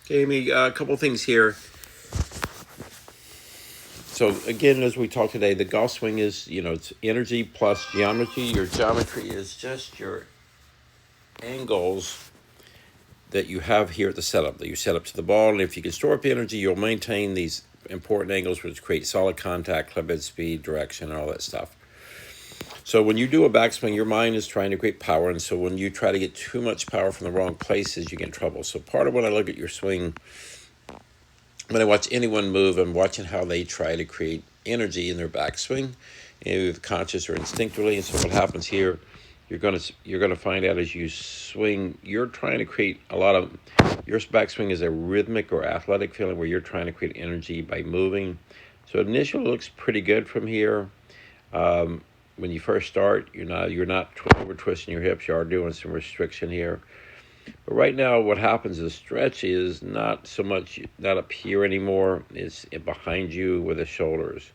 Okay, Amy, a couple things here. So again, as we talk today, the golf swing is, it's energy plus geometry. Your geometry is just your angles that you have here at the setup, that you set up to the ball. And if you can store up energy, you'll maintain these important angles, which create solid contact, club head speed, direction, and all that stuff. So when you do a backswing, your mind is trying to create power. And so when you try to get too much power from the wrong places, you get in trouble. So part of when I look at your swing, when I watch anyone move, I'm watching how they try to create energy in their backswing, either conscious or instinctively. And so what happens here, you're gonna find out as you swing, you're trying to create a lot of your backswing is a rhythmic or athletic feeling where you're trying to create energy by moving. So initially it looks pretty good from here. When you first start, you're not over twisting your hips. You are doing some restriction here. But right now, what happens is stretch is not so much not up here anymore. It's behind you with the shoulders.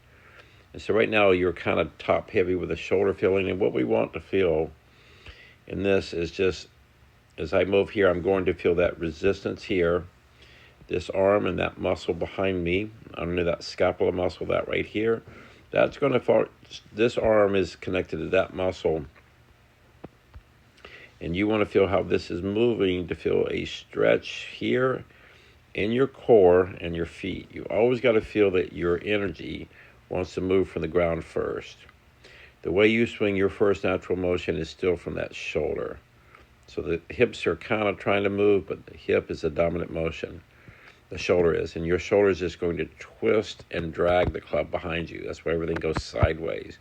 And so right now, you're kind of top heavy with the shoulder feeling. And what we want to feel in this is just as I move here, I'm going to feel that resistance here, this arm and that muscle behind me, under that scapula muscle, that right here. That's going to fall. This arm is connected to that muscle. And you want to feel how this is moving to feel a stretch here in your core and your feet. You always got to feel that your energy wants to move from the ground first. The way you swing, your first natural motion is still from that shoulder. So the hips are kind of trying to move, but the hip is a dominant motion. The shoulder is, and your shoulder is just going to twist and drag the club behind you. That's why everything goes sideways.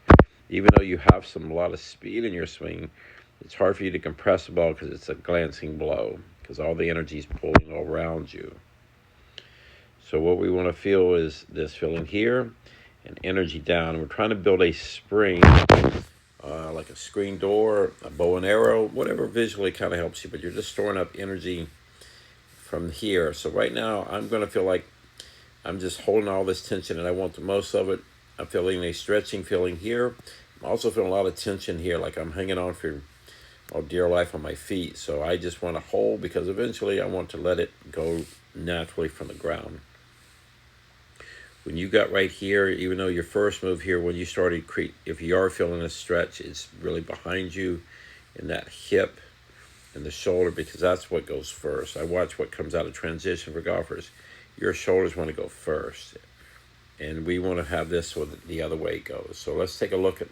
Even though you have a lot of speed in your swing, it's hard for you to compress the ball because it's a glancing blow, because all the energy is pulling all around you. So what we want to feel is this feeling here and energy down. We're trying to build a spring, like a screen door, a bow and arrow, whatever visually kind of helps you, but you're just storing up energy from here. So right now, I'm going to feel like I'm just holding all this tension, and I want the most of it. I'm feeling a stretching feeling here. I'm also feeling a lot of tension here, like I'm hanging on for dear life on my feet. So I just want to hold because eventually I want to let it go naturally from the ground. When you got right here, even though your first move here, when you started, if you are feeling a stretch, it's really behind you in that hip and the shoulder, because that's what goes first. I watch what comes out of transition for golfers. Your shoulders want to go first, and we want to have this so that the other way goes. So let's take a look at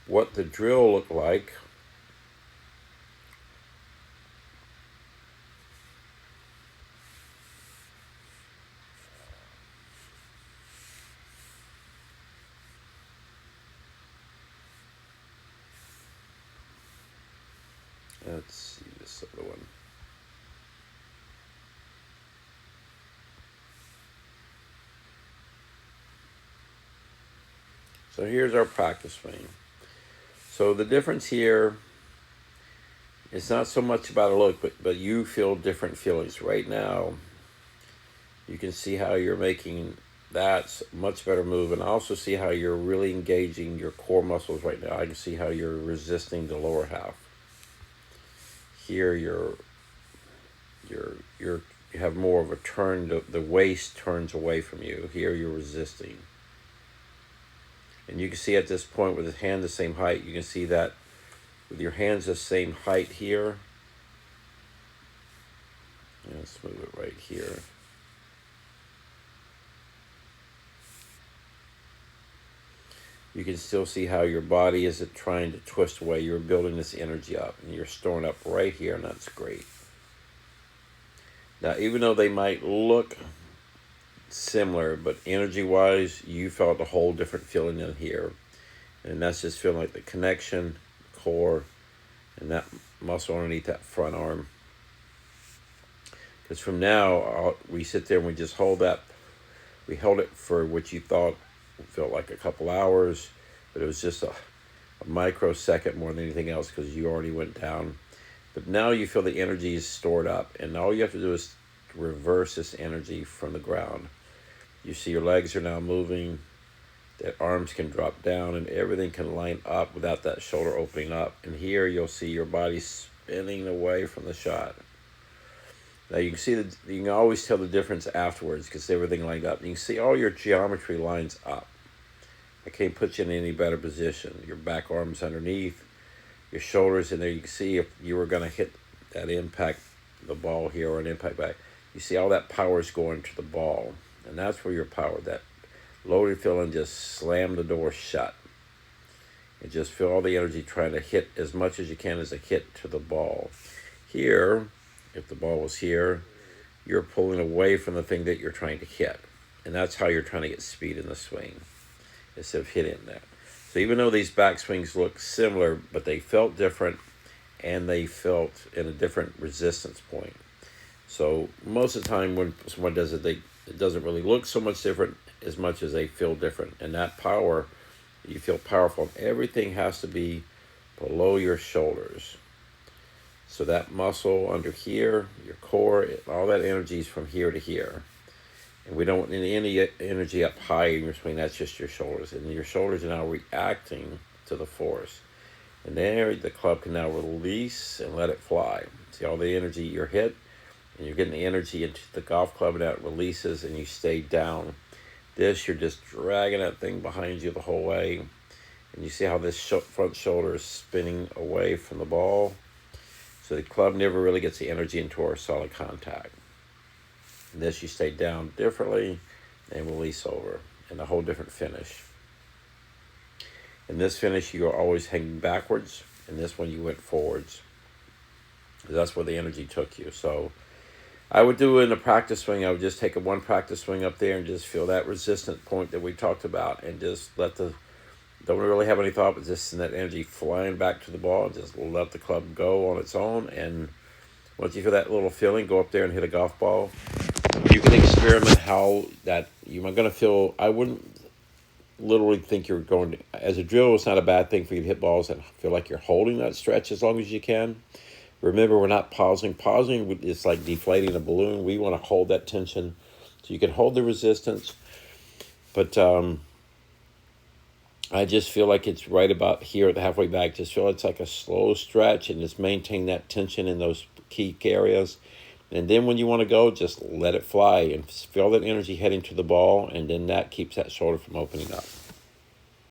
what the drill looked like. Let's see this other one. So here's our practice swing. So the difference here is not so much about a look, but you feel different feelings. Right now, you can see how you're making that much better move, and I also see how you're really engaging your core muscles right now. I can see how you're resisting the lower half. Here, you have more of a turn. The waist turns away from you. Here, you're resisting. And you can see at this point with the hand the same height, you can see that with your hands the same height here. Let's move it right here. You can still see how your body isn't trying to twist away. You're building this energy up, and you're storing up right here, and that's great. Now, even though they might look similar, but energy-wise, you felt a whole different feeling in here. And that's just feeling like the connection, core, and that muscle underneath that front arm. Because from now, we sit there and we just hold that. We held it for what you thought felt like a couple hours, but it was just a microsecond more than anything else because you already went down. But now you feel the energy is stored up, and all you have to do is reverse this energy from the ground. You see your legs are now moving, that arms can drop down, and everything can line up without that shoulder opening up. And here you'll see your body spinning away from the shot. Now you can see that you can always tell the difference afterwards because everything lined up. You can see all your geometry lines up. I can't put you in any better position. Your back arm's underneath, your shoulders in there. You can see if you were going to hit that impact, the ball here, or an impact back. You see all that power is going to the ball, and that's where your power, that loaded feeling, just slam the door shut. And just feel all the energy trying to hit as much as you can as a hit to the ball. Here, if the ball was here, you're pulling away from the thing that you're trying to hit. And that's how you're trying to get speed in the swing, instead of hitting that. So even though these backswings look similar, but they felt different, and they felt in a different resistance point. So most of the time when someone does it, it doesn't really look so much different as much as they feel different. And that power, you feel powerful. Everything has to be below your shoulders. So that muscle under here, your core, all that energy is from here to here. And we don't want any energy up high in your swing. That's just your shoulders. And your shoulders are now reacting to the force. And there, the club can now release and let it fly. See all the energy you're hit, and you're getting the energy into the golf club, and that releases, and you stay down. This, you're just dragging that thing behind you the whole way. And you see how this front shoulder is spinning away from the ball. So the club never really gets the energy into our solid contact. And this, you stay down differently and release over. And a whole different finish. In this finish, you're always hanging backwards. In this one, you went forwards. That's where the energy took you. So I would do in a practice swing, I would just take one practice swing up there and just feel that resistance point that we talked about, and just don't really have any thought, but just send that energy flying back to the ball, and just let the club go on its own. And once you feel that little feeling, go up there and hit a golf ball. You can experiment how that you're going to feel. I wouldn't literally think you're going to, as a drill, it's not a bad thing for you to hit balls and feel like you're holding that stretch as long as you can. Remember, we're not pausing. Pausing is like deflating a balloon. We want to hold that tension so you can hold the resistance. But I just feel like it's right about here at the halfway back. Just feel it's like a slow stretch, and just maintain that tension in those key areas. And then when you want to go, just let it fly and feel that energy heading to the ball, and then that keeps that shoulder from opening up.